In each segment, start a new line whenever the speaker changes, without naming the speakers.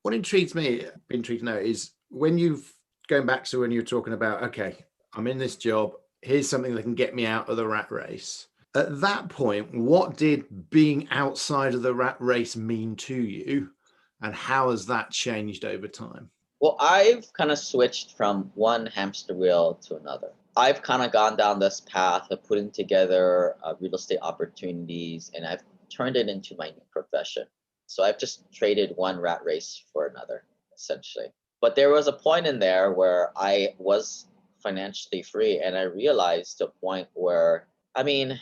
What intrigues me, intrigued to know, is when you've going back to when you're talking about, okay, I'm in this job, here's something that can get me out of the rat race. At that point, what did being outside of the rat race mean to you? And how has that changed over time?
Well, I've kind of switched from one hamster wheel to another. I've kind of gone down this path of putting together real estate opportunities, and I've turned it into my new profession. So I've just traded one rat race for another, essentially. But there was a point in there where I was financially free, and I realized a point where, I think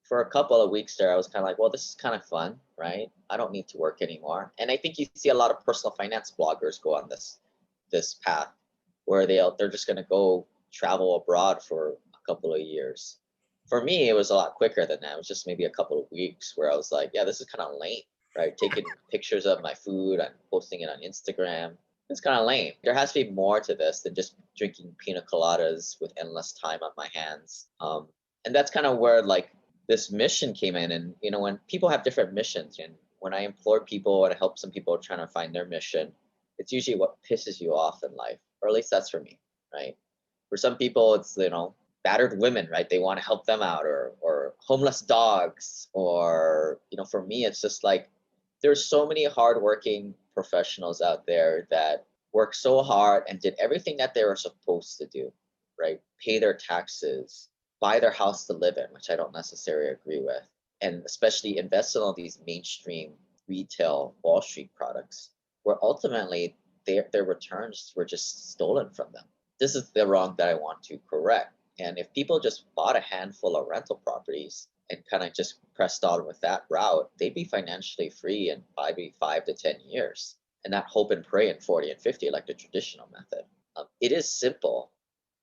for a couple of weeks there, I was kind of like, well, this is kind of fun, right? I don't need to work anymore. And I think you see a lot of personal finance bloggers go on this path where they're just going to go travel abroad for a couple of years. For me, it was a lot quicker than that. It was just maybe a couple of weeks where I was like, yeah, this is kind of lame, right? Taking pictures of my food and posting it on Instagram. It's kind of lame. There has to be more to this than just drinking pina coladas with endless time on my hands. And that's kind of where like this mission came in. And, when people have different missions, and when I implore people and I help some people trying to find their mission, it's usually what pisses you off in life, or at least that's for me, right? For some people, it's, battered women, right? They want to help them out, or homeless dogs, or, for me, it's just like, there's so many hardworking professionals out there that work so hard and did everything that they were supposed to do, right? Pay their taxes, buy their house to live in, which I don't necessarily agree with, and especially invest in all these mainstream retail Wall Street products, where ultimately their returns were just stolen from them. This is the wrong that I want to correct. And if people just bought a handful of rental properties and kind of just pressed on with that route, they'd be financially free in maybe 5 to 10 years, and not hope and pray in 40 and 50 like the traditional method. It is simple,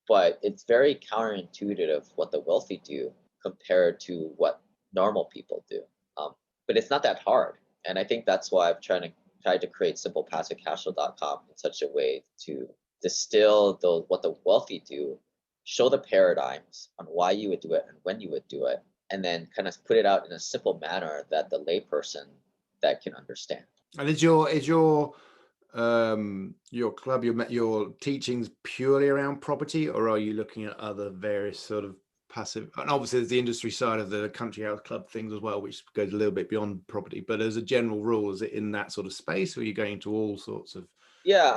but it's very counterintuitive of what the wealthy do compared to what normal people do. But it's not that hard. And I think that's why I've tried to create SimplePassiveCashflow.com in such a way to distill what the wealthy do, show the paradigms on why you would do it and when you would do it, and then kind of put it out in a simple manner that the layperson that can understand.
And is your club, your teachings purely around property, or are you looking at other various sort of passive? And obviously, there's the industry side of the country house club things as well, which goes a little bit beyond property. But as a general rule, is it in that sort of space, or are you going into all sorts of?
Yeah,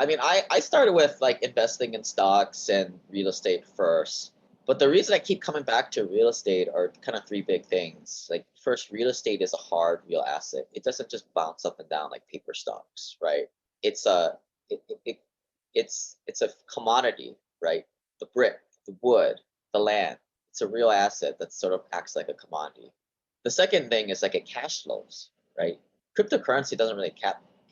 I started with like investing in stocks and real estate first. But the reason I keep coming back to real estate are kind of three big things. Like first, real estate is a hard real asset. It doesn't just bounce up and down like paper stocks, right? It's a it, it, it- it's a commodity, right? The brick, the wood, the land. It's a real asset that sort of acts like a commodity. The second thing is like it cash flows, right? Cryptocurrency doesn't really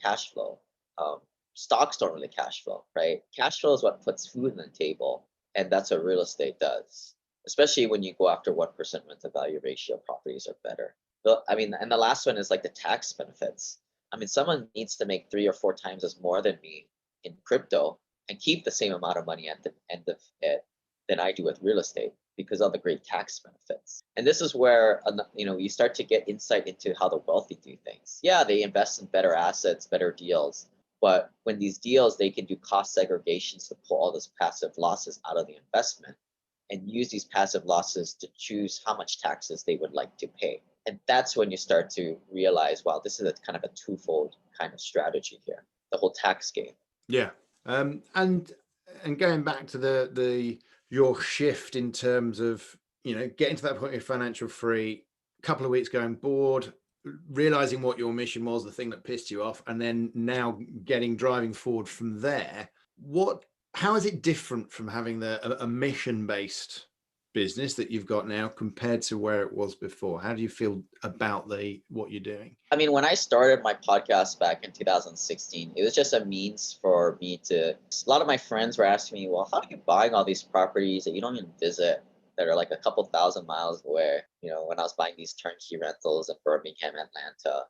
cash flow. Um, Stocks don't really cash flow, right? Cash flow is what puts food on the table, and that's what real estate does. Especially when you go after 1% rent to value ratio properties are better. And the last one is like the tax benefits. Someone needs to make 3 or 4 times as more than me in crypto and keep the same amount of money at the end of it than I do with real estate because of the great tax benefits. And this is where you start to get insight into how the wealthy do things. Yeah, they invest in better assets, better deals. But when these deals, they can do cost segregations to pull all those passive losses out of the investment and use these passive losses to choose how much taxes they would like to pay. And that's when you start to realize, wow, this is a kind of a twofold kind of strategy here, the whole tax game.
Yeah. And going back to the your shift in terms of, getting to that point of financial free, a couple of weeks going bored, realizing what your mission was, the thing that pissed you off, and then now driving forward from there. How is it different from having a mission-based business that you've got now compared to where it was before? How do you feel about what you're doing?
When I started my podcast back in 2016, it was just a means for me to, a lot of my friends were asking me, well, how are you buying all these properties that you don't even visit, that are like a couple thousand miles away? When I was buying these turnkey rentals in Birmingham, Atlanta.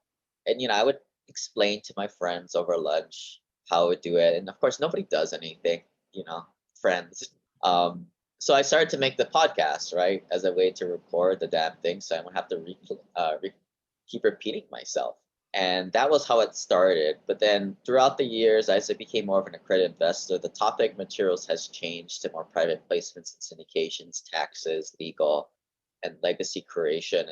And, I would explain to my friends over lunch how I would do it. And of course, nobody does anything, friends. So I started to make the podcast, right, as a way to record the damn thing, so I don't have to keep repeating myself. And that was how it started. But then throughout the years, as I became more of an accredited investor, the topic materials has changed to more private placements and syndications, taxes, legal, and legacy creation.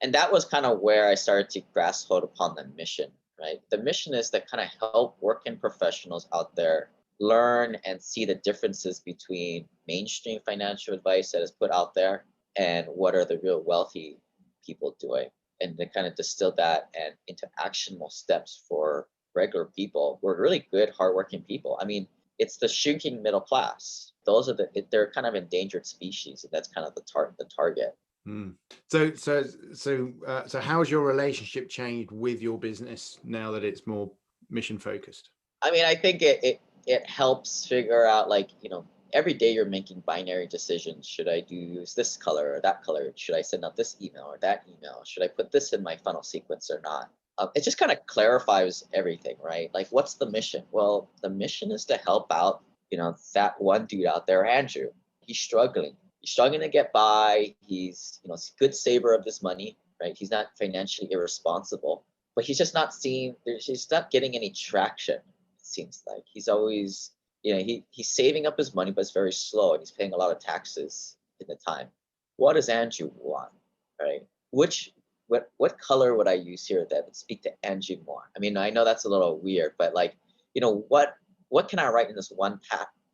And that was kind of where I started to grasp hold upon the mission, right? The mission is to kind of help working professionals out there learn and see the differences between mainstream financial advice that is put out there and what are the real wealthy people doing, and to kind of distill that and into actionable steps for regular people who are really good, hardworking people. I mean, it's the shrinking middle class. Those are they're kind of endangered species, and that's kind of the target.
Mm. So how's your relationship changed with your business now that it's more mission focused?
I mean, I think it helps figure out, like, every day you're making binary decisions. Should I use this color or that color? Should I send out this email or that email? Should I put this in my funnel sequence or not? It just kind of clarifies everything, right? Like, what's the mission? Well, the mission is to help out, that one dude out there, Andrew. He's struggling. He's struggling to get by. He's, a good saver of this money, right? He's not financially irresponsible, but he's just not he's not getting any traction. Seems like he's always, he's saving up his money, but it's very slow, and he's paying a lot of taxes in the time. What does Andrew want, right? What color would I use here that would speak to Andrew more? I mean, I know that's a little weird, but like, what can I write in this one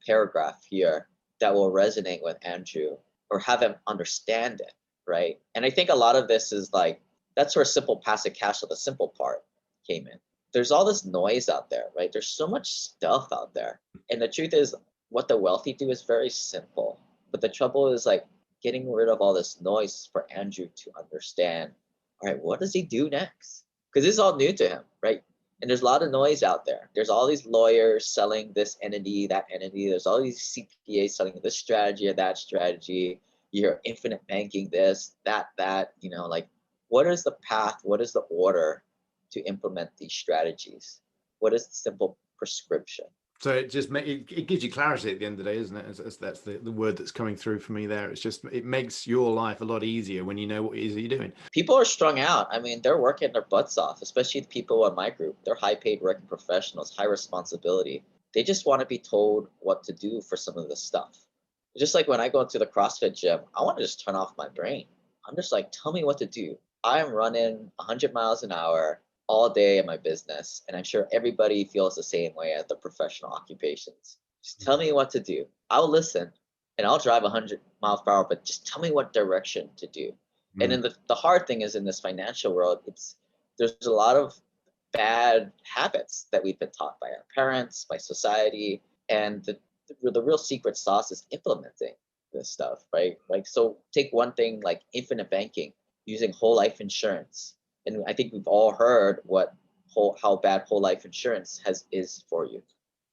paragraph here that will resonate with Andrew or have him understand it, right? And I think a lot of this is like, that's where simple passive cash flow, the simple part, came in. There's all this noise out there, right? There's so much stuff out there. And the truth is, what the wealthy do is very simple. But the trouble is, like, getting rid of all this noise for Andrew to understand, all right, what does he do next? Because this is all new to him, right? And there's a lot of noise out there. There's all these lawyers selling this entity, that entity. There's all these CPAs selling this strategy or that strategy. You hear infinite banking, this, that, like, what is the path? What is the order to implement these strategies? What is the simple prescription?
So it just it gives you clarity at the end of the day, isn't it? That's the word that's coming through for me there. It's just, it makes your life a lot easier when you know what it is that you're doing.
People are strung out. I mean, they're working their butts off, especially the people in my group. They're high paid working professionals, high responsibility. They just want to be told what to do for some of this stuff. Just like when I go into the CrossFit gym, I want to just turn off my brain. I'm just like, tell me what to do. I'm running 100 miles an hour all day in my business, and I'm sure everybody feels the same way at the professional occupations. Just tell me what to do. I'll listen, and I'll drive 100 miles per hour, but just tell me what direction to do. And then the hard thing is, in this financial world, there's a lot of bad habits that we've been taught by our parents, by society, and the real secret sauce is implementing this stuff, right? Like, so take one thing like infinite banking, using whole life insurance. And I think we've all heard how bad whole life insurance is for you.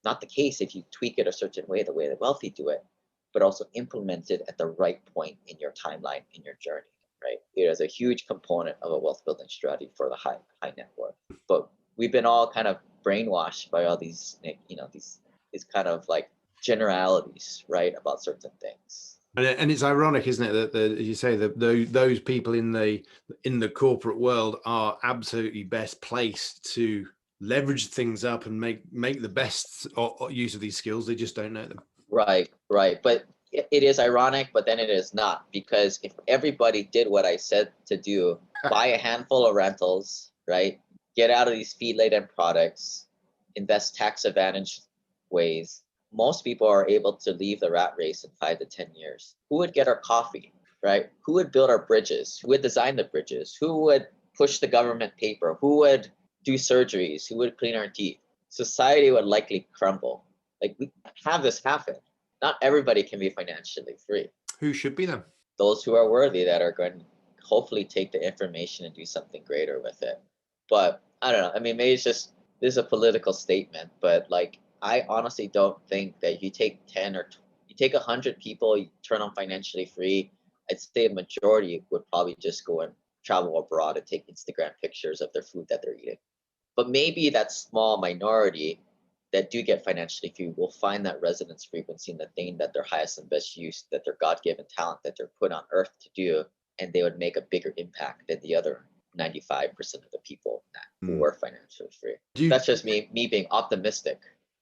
Not the case if you tweak it a certain way, the way the wealthy do it, but also implement it at the right point in your timeline, in your journey, right? It is a huge component of a wealth building strategy for the high net worth. But we've been all kind of brainwashed by all these, these kind of like generalities, right, about certain things.
And it's ironic, isn't it, that as you say, that those people in the corporate world are absolutely best placed to leverage things up and make the best use of these skills. They just don't know them.
Right. But it is ironic, but then it is not, because if everybody did what I said to do, buy a handful of rentals, right, get out of these fee-laden products, invest tax advantage ways, most people are able to leave the rat race in 5 to 10 years. Who would get our coffee, right? Who would build our bridges? Who would design the bridges? Who would push the government paper? Who would do surgeries? Who would clean our teeth? Society would likely crumble. Like, we have this happen. Not everybody can be financially free.
Who should be them?
Those who are worthy, that are going to hopefully take the information and do something greater with it. But I don't know. I mean, maybe this is a political statement, but like, I honestly don't think that you take 10 or you take 100 people, you turn them financially free. I'd say a majority would probably just go and travel abroad and take Instagram pictures of their food that they're eating. But maybe that small minority that do get financially free will find that resonance frequency in the thing that they're highest and best use, that their God-given talent that they're put on earth to do, and they would make a bigger impact than the other 95% of the people that
Mm.
were financially free.
Do you,
That's just me being optimistic.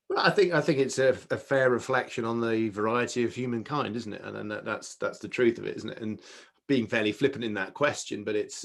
well, I think it's a fair reflection on the variety of humankind, isn't it? And that's the truth of it, isn't it? And being fairly flippant in that question, but it's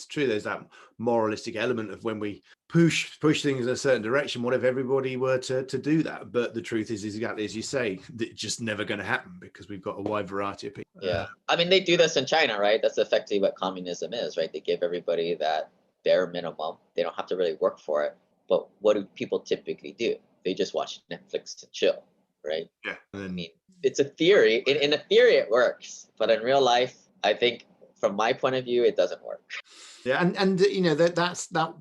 true. There's that moralistic element of when we push things in a certain direction. What if everybody were to do that? But the truth is exactly as you say, it's just never going to happen because we've got a wide variety of people.
Yeah. I mean, they do this in China, right? That's effectively what communism is, right? They give everybody that bare minimum. They don't have to really work for it. But what do people typically do? They just watch Netflix and chill, right?
Yeah.
I mean, it's a theory. In a theory, it works. But in real life, I think from my point of view, it doesn't work.
Yeah, and you know that's that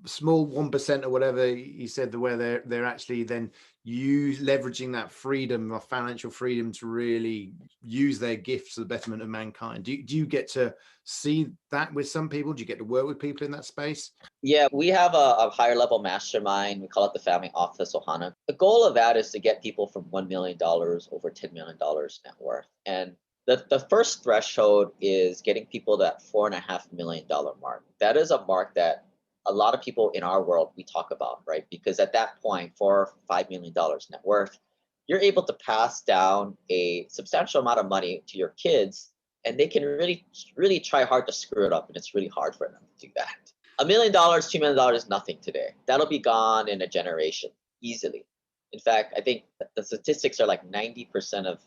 small 1% or whatever you said, the where they're actually then leveraging that freedom or financial freedom to really use their gifts for the betterment of mankind. Do you get to see that with some people? Do you get to work with people in that space?
Yeah, we have a higher level mastermind. We call it the Family Office Ohana. The goal of that is to get people from $1 million over $10 million net worth. And the first threshold is getting people to that $4.5 million mark. That is a mark that a lot of people in our world, we talk about, right? Because at that point, $4 or $5 million net worth, you're able to pass down a substantial amount of money to your kids, and they can really, really try hard to screw it up. And it's really hard for them to do that. $1 million, $2 million is nothing today. That'll be gone in a generation easily. In fact, I think the statistics are like 90% of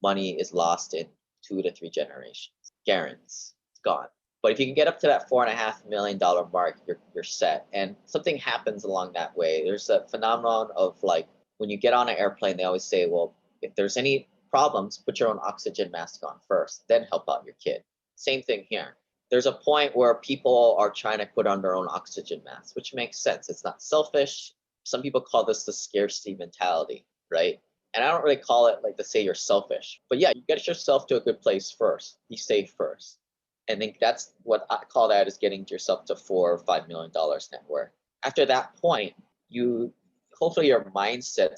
money is lost in 2 to 3 generations. Guarantees, it's gone. But if you can get up to that $4.5 million mark, you're set. And something happens along that way. There's a phenomenon of like when you get on an airplane, they always say, well, if there's any problems, put your own oxygen mask on first, then help out your kid. Same thing here. There's a point where people are trying to put on their own oxygen mask, which makes sense. It's not selfish. Some people call this the scarcity mentality, right? And I don't really call it like to say you're selfish, but yeah, you get yourself to a good place first. Be safe first. And think that's what I call that is getting yourself to $4 or $5 million net worth. After that point, hopefully your mindset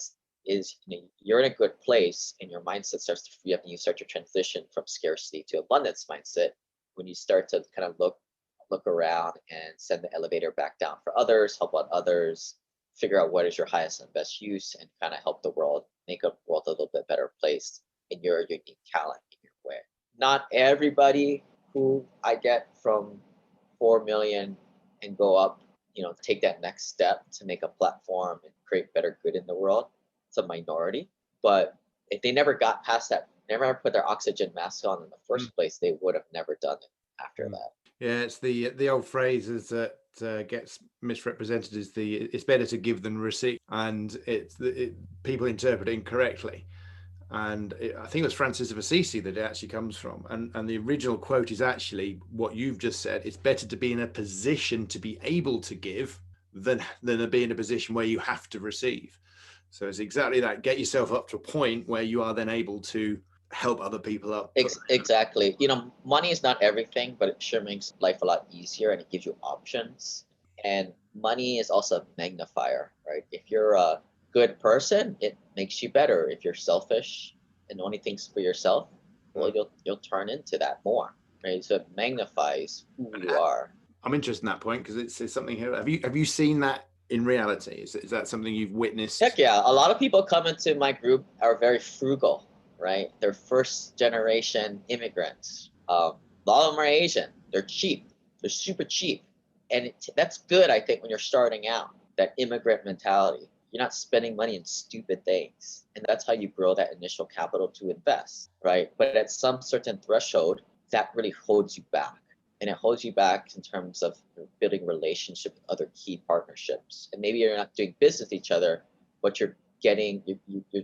is, you're in a good place and your mindset starts to free up and you start to transition from scarcity to abundance mindset. When you start to kind of look around and send the elevator back down for others, help out others, figure out what is your highest and best use, and kind of help the world, make a world a little bit better place in your unique talent, in your way. Not everybody who I get from 4 million and go up, take that next step to make a platform and create better good in the world. It's a minority, but if they never got past that, never put their oxygen mask on in the first place, they would have never done it after that.
Yeah, it's the old phrase is that gets misrepresented is it's better to give than receive, and people interpret it incorrectly. And I think it was Francis of Assisi that it actually comes from. And the original quote is actually what you've just said. It's better to be in a position to be able to give than to be in a position where you have to receive. So it's exactly that. Get yourself up to a point where you are then able to help other people up.
Exactly. Money is not everything, but it sure makes life a lot easier and it gives you options. And money is also a magnifier, right? If you're a good person, it makes you better. If you're selfish and only thinks for yourself, well, you'll turn into that more, right? So it magnifies who you are.
I'm interested in that point because it's something here. Have you seen that in reality? Is that something you've witnessed?
Heck yeah. A lot of people come into my group are very frugal, right? They're first generation immigrants. A lot of them are Asian. They're cheap. They're super cheap. And that's good, I think, when you're starting out, that immigrant mentality. You're not spending money on stupid things. And that's how you grow that initial capital to invest, right? But at some certain threshold, that really holds you back. And it holds you back in terms of building relationship with other key partnerships. And maybe you're not doing business with each other, but you're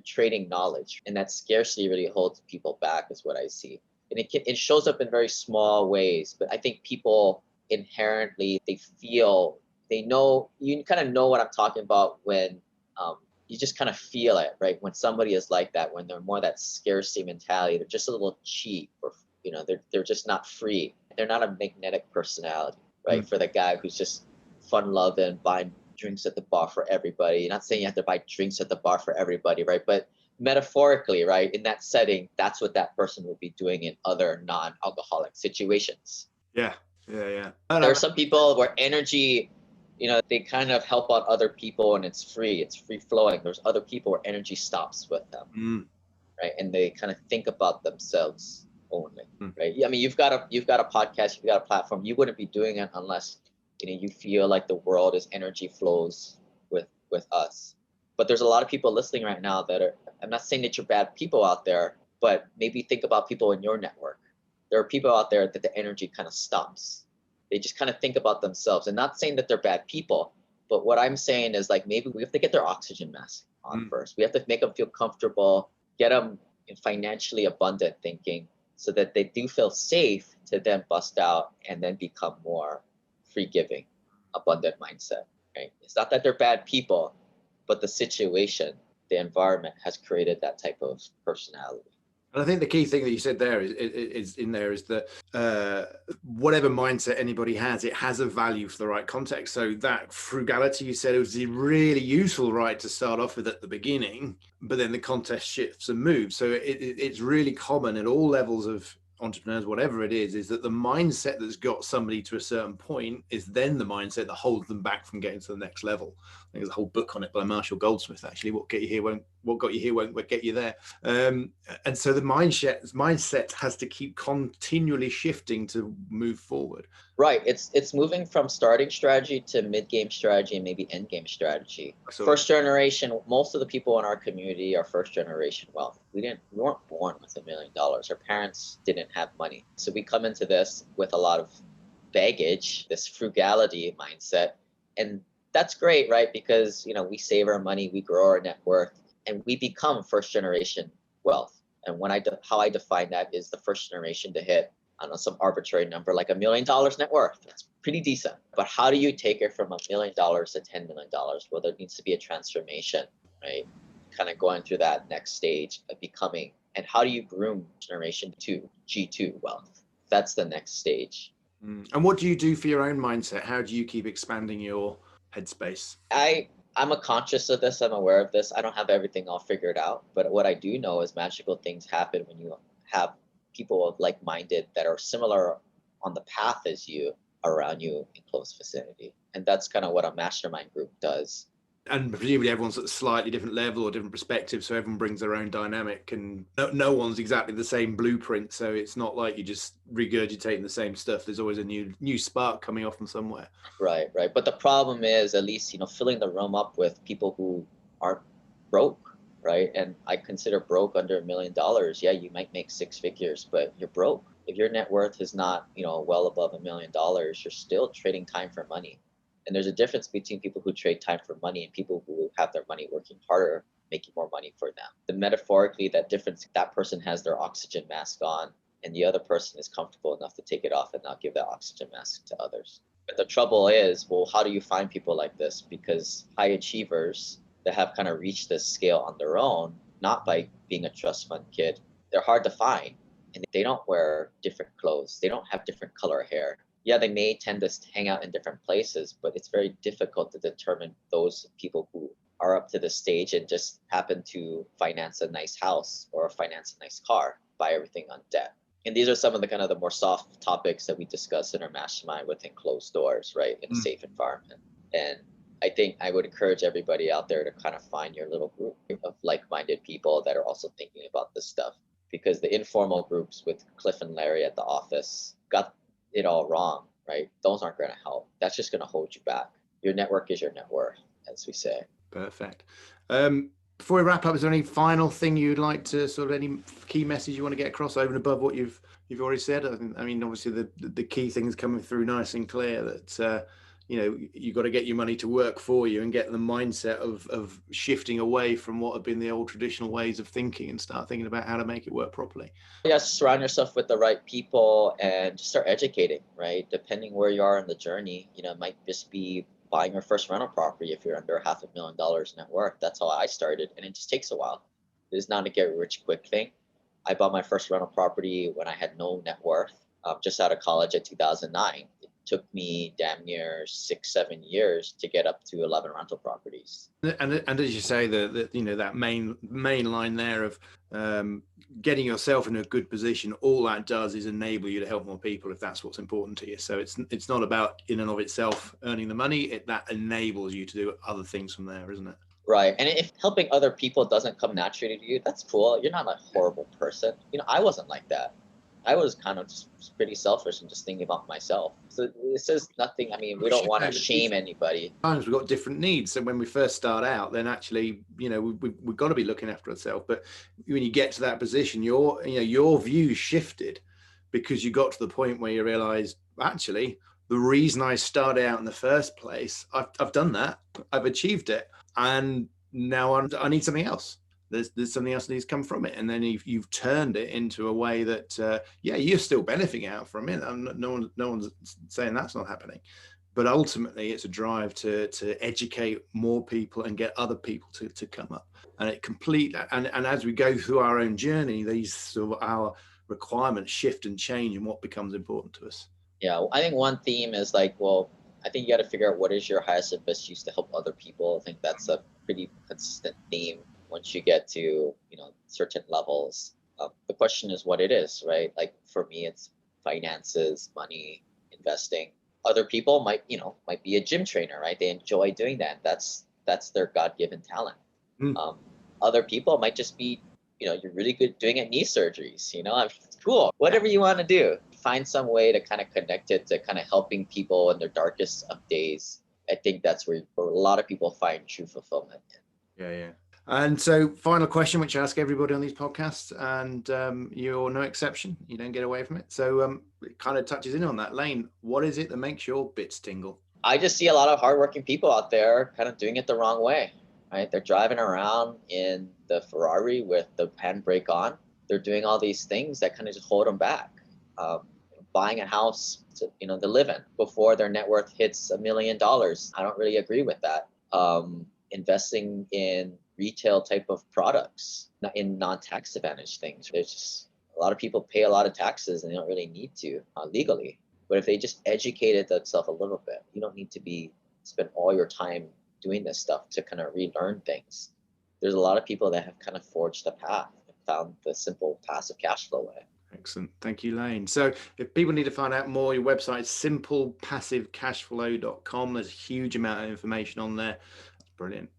trading knowledge. And that scarcity really holds people back is what I see. And it shows up in very small ways. But I think people inherently, they know, you kind of know what I'm talking about when you just kind of feel it, right? When somebody is like that, when they're more that scarcity mentality, they're just a little cheap, or they're just not free. They're not a magnetic personality, right? For the guy who's just fun-loving, buying drinks at the bar for everybody. You're not saying you have to buy drinks at the bar for everybody, right? But metaphorically, right, in that setting, that's what that person would be doing in other non-alcoholic situations.
Yeah. Yeah, yeah.
There are some people where energy, they kind of help out other people and it's free flowing. There's other people where energy stops with them,
Mm,
right? And they kind of think about themselves only,
mm.
right? I mean, you've got a podcast, you've got a platform. You wouldn't be doing it unless you feel like the world is energy flows with us. But there's a lot of people listening right now that are. I'm not saying that you're bad people out there, but maybe think about people in your network. There are people out there that the energy kind of stops. They just kind of think about themselves, and not saying that they're bad people. But what I'm saying is like maybe we have to get their oxygen mask on first. We have to make them feel comfortable, get them in financially abundant thinking so that they do feel safe to then bust out and then become more free giving, abundant mindset, right? It's not that they're bad people, but the situation, the environment has created that type of personality.
And I think the key thing that you said there is that whatever mindset anybody has, it has a value for the right context. So that frugality you said was really useful, right, to start off with at the beginning, but then the context shifts and moves. So it's really common at all levels of entrepreneurs, whatever it is that the mindset that's got somebody to a certain point is then the mindset that holds them back from getting to the next level. I think there's a whole book on it by Marshall Goldsmith, actually. What got you here won't get you there. And so the mindset has to keep continually shifting to move forward.
Right. It's moving from starting strategy to mid-game strategy and maybe end-game strategy.
So,
First generation, most of the people in our community are first generation wealth. We weren't born with $1 million. Our parents didn't have money. So we come into this with a lot of baggage, this frugality mindset. And that's great, right? Because, we save our money, we grow our net worth, and we become first generation wealth. And how I define that is the first generation to hit, I don't know, some arbitrary number like $1 million net worth. That's pretty decent. But how do you take it from $1 million to $10 million? Well, there needs to be a transformation, right? Kind of going through that next stage of becoming. And how do you groom generation 2, G2 wealth? That's the next stage.
and what do you do for your own mindset? How do you keep expanding your headspace?
I'm a conscious of this. I'm aware of this. I don't have everything all figured out. But what I do know is magical things happen when you have people of like-minded that are similar on the path as you around you in close vicinity. And that's kind of what a mastermind group does.
And presumably everyone's at a slightly different level or different perspective, so everyone brings their own dynamic, and no one's exactly the same blueprint. So it's not like you're just regurgitating the same stuff. There's always a new spark coming off from somewhere.
Right. But the problem is, at least, filling the room up with people who aren't broke, right? And I consider broke under $1 million. Yeah, you might make 6 figures, but you're broke. If your net worth is not, well above $1 million, you're still trading time for money. And there's a difference between people who trade time for money and people who have their money working harder, making more money for them. The metaphorically, that difference, that person has their oxygen mask on and the other person is comfortable enough to take it off and not give that oxygen mask to others. But the trouble is, well, how do you find people like this? Because high achievers that have kind of reached this scale on their own, not by being a trust fund kid, they're hard to find. And they don't wear different clothes. They don't have different color hair. Yeah, they may tend to hang out in different places, but it's very difficult to determine those people who are up to the stage and just happen to finance a nice house or finance a nice car, buy everything on debt. And these are some of the kind of the more soft topics that we discuss in our mastermind within closed doors, right, in a safe environment. And I think I would encourage everybody out there to kind of find your little group of like-minded people that are also thinking about this stuff, because the informal groups with Cliff and Larry at the office got it all wrong, right? Those aren't going to help. That's just going to hold you back. Your network is your net worth, as we say.
Perfect. Before we wrap up, is there any final thing you'd like to sort of, any key message you want to get across over and above what you've already said? I mean, obviously the key thing is coming through nice and clear that you've got to get your money to work for you and get the mindset of shifting away from what have been the old traditional ways of thinking and start thinking about how to make it work properly.
Yes, surround yourself with the right people and just start educating, right? Depending where you are in the journey, it might just be buying your first rental property if you're under $500,000 net worth. That's how I started, and it just takes a while. It is not a get rich quick thing. I bought my first rental property when I had no net worth, just out of college at 2009. It took me damn near 6-7 years to get up to 11 rental properties.
And as you say, that main line there of getting yourself in a good position, all that does is enable you to help more people if that's what's important to you. So it's not about in and of itself earning the money, that enables you to do other things from there, isn't it?
Right. And if helping other people doesn't come naturally to you, that's cool. You're not a horrible person. I wasn't like that. I was kind of just pretty selfish and just thinking about myself. So this is nothing. We don't want to shame anybody.
Times we've got different needs. So when we first start out, then actually, we've got to be looking after ourselves. But when you get to that position, your view shifted because you got to the point where you realized, actually, the reason I started out in the first place, I've done that. I've achieved it. And now I need something else. There's something else that needs to come from it. And then you've turned it into a way that, you're still benefiting out from it. No one's saying that's not happening. But ultimately, it's a drive to educate more people and get other people to come up. And and as we go through our own journey, these sort of our requirements shift and change in what becomes important to us.
Yeah, I think one theme is I think you got to figure out what is your highest and best use to help other people. I think that's a pretty consistent theme once you get to, certain levels. The question is what it is, right? Like for me, it's finances, money, investing. Other people might be a gym trainer, right? They enjoy doing that. That's their God-given talent. Other people might just be, you're really good doing knee surgeries, cool. Whatever you want to do, find some way to kind of connect it to kind of helping people in their darkest of days. I think that's where a lot of people find true fulfillment.
Yeah. And so final question, which I ask everybody on these podcasts, and you're no exception. You don't get away from it. So it kind of touches in on that. Lane, what is it that makes your bits tingle?
I just see a lot of hardworking people out there kind of doing it the wrong way, right? They're driving around in the Ferrari with the handbrake on. They're doing all these things that kind of just hold them back. Buying a house to live in before their net worth hits $1 million. I don't really agree with that. Investing in retail type of products, in non-tax advantage things. There's just a lot of people pay a lot of taxes and they don't really need to legally. But if they just educated themselves a little bit, you don't need to spend all your time doing this stuff to kind of relearn things. There's a lot of people that have kind of forged a path and found the simple passive cash flow way.
Excellent. Thank you, Lane. So if people need to find out more, your website is SimplePassiveCashflow.com. There's a huge amount of information on there. Brilliant.